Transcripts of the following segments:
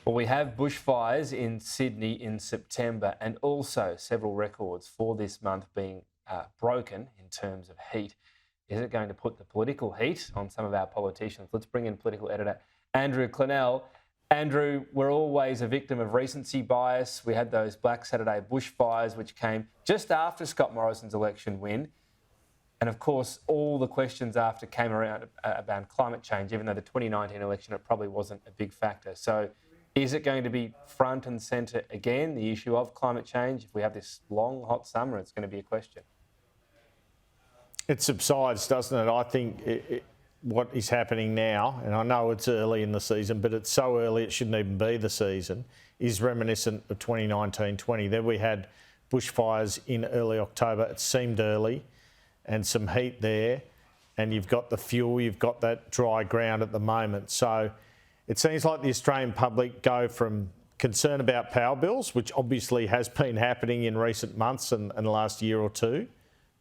Well, we have bushfires in Sydney in September and also several records for this month being broken in terms of heat. Is it going to put the political heat on some of our politicians? Let's bring in political editor Andrew Clennell. Andrew, we're always a victim of recency bias. We had those Black Saturday bushfires, which came just after Scott Morrison's election win. And of course, all the questions after came around about climate change, even though the 2019 election, it probably wasn't a big factor. So is it going to be front and centre again, the issue of climate change? If we have this long, hot summer, it's going to be a question. It subsides, doesn't it? I think what is happening now, and I know it's early in the season, but it's so early it shouldn't even be the season, is reminiscent of 2019-20. Then we had bushfires in early October. It seemed early and some heat there, and you've got the fuel, you've got that dry ground at the moment. So it seems like the Australian public go from concern about power bills, which obviously has been happening in recent months and the last year or two,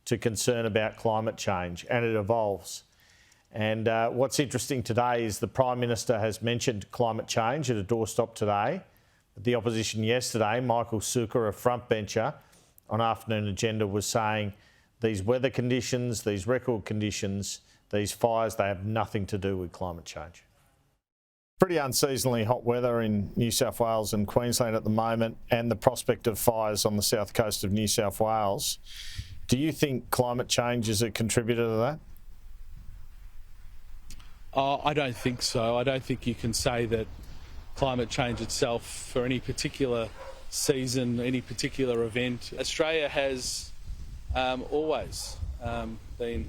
to concern about climate change, and it evolves. And what's interesting today is the Prime Minister has mentioned climate change at a doorstop today. The opposition yesterday, Michael Sukkar, a frontbencher on Afternoon Agenda, was saying these weather conditions, these record conditions, these fires, they have nothing to do with climate change. Pretty unseasonally hot weather in New South Wales and Queensland at the moment, and the prospect of fires on the south coast of New South Wales. Do you think climate change is a contributor to that? I don't think so. I don't think you can say that climate change itself for any particular season, any particular event. Australia has always been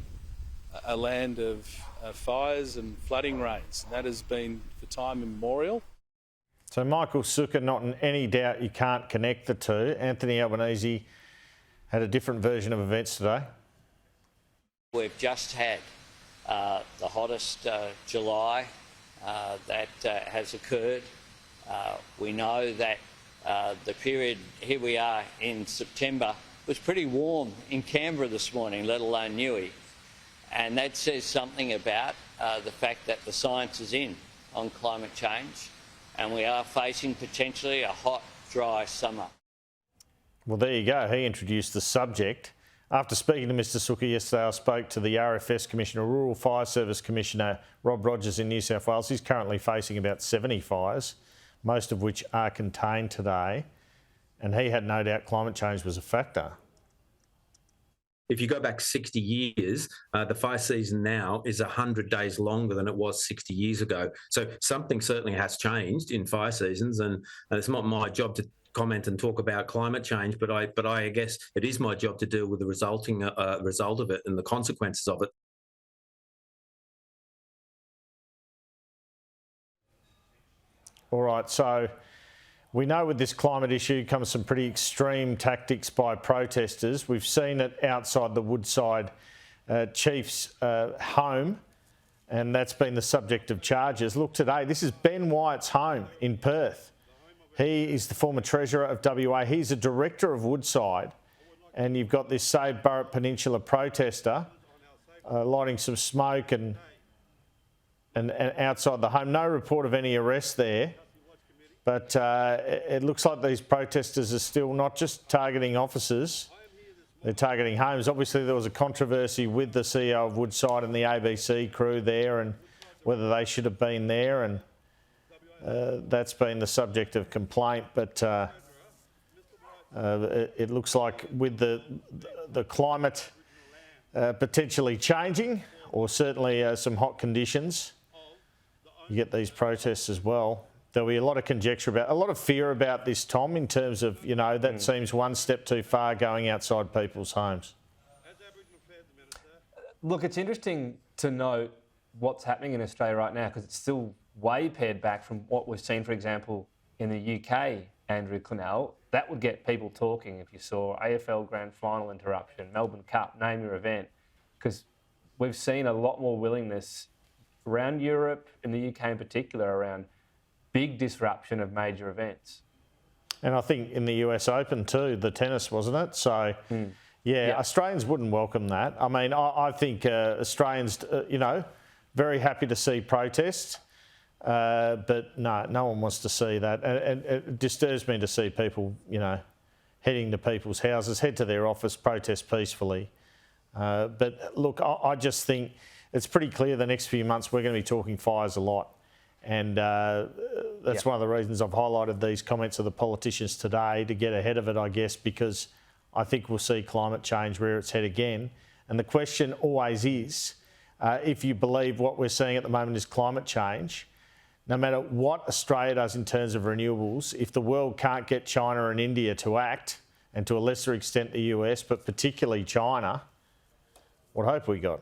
a land of fires and flooding rates. That has been for time immemorial. So Michael Sukkar, not in any doubt you can't connect the two. Anthony Albanese had a different version of events today. We've just had the hottest July that has occurred. We know that the period, here we are in September, was pretty warm in Canberra this morning, let alone Newey. And that says something about the fact that the science is in on climate change, and we are facing potentially a hot, dry summer. Well, there you go. He introduced the subject. After speaking to Mr Sukkar yesterday, I spoke to the RFS Commissioner, Rural Fire Service Commissioner Rob Rogers in New South Wales. He's currently facing about 70 fires, most of which are contained today. And he had no doubt climate change was a factor. If you go back 60 years, the fire season now is 100 days longer than it was 60 years ago. So something certainly has changed in fire seasons, and it's not my job to comment and talk about climate change, but I guess it is my job to deal with the resulting result of it and the consequences of it. All right, so we know with this climate issue comes some pretty extreme tactics by protesters. We've seen it outside the Woodside chief's home, and that's been the subject of charges. Look, today, this is Ben Wyatt's home in Perth. He is the former treasurer of WA. He's a director of Woodside, and you've got this Save Burrup Peninsula protester lighting some smoke and outside the home. No report of any arrest there, but it looks like these protesters are still not just targeting officers, they're targeting homes. Obviously, there was a controversy with the CEO of Woodside and the ABC crew there, and whether they should have been there, and that's been the subject of complaint. But it looks like with the climate potentially changing, or certainly some hot conditions, you get these protests as well. There'll be a lot of conjecture about, a lot of fear about this, Tom, in terms of, you know, that seems one step too far going outside people's homes. Look, it's interesting to note what's happening in Australia right now, because it's still way pared back from what we've seen, for example, in the UK, Andrew Connell. That would get people talking if you saw AFL Grand Final interruption, Melbourne Cup, name your event, because we've seen a lot more willingness around Europe, in the UK in particular, around big disruption of major events. And I think in the US Open too, the tennis, wasn't it? So, yeah, Australians wouldn't welcome that. I mean, I think Australians, you know, very happy to see protests. But no one wants to see that. And it disturbs me to see people, heading to people's houses, head to their office, protest peacefully. But look, I just think it's pretty clear the next few months we're going to be talking fires a lot. And that's one of the reasons I've highlighted these comments of the politicians today, to get ahead of it, I guess, because I think we'll see climate change rear its head again. And the question always is, if you believe what we're seeing at the moment is climate change, no matter what Australia does in terms of renewables, if the world can't get China and India to act, and to a lesser extent the US, but particularly China, what hope we got?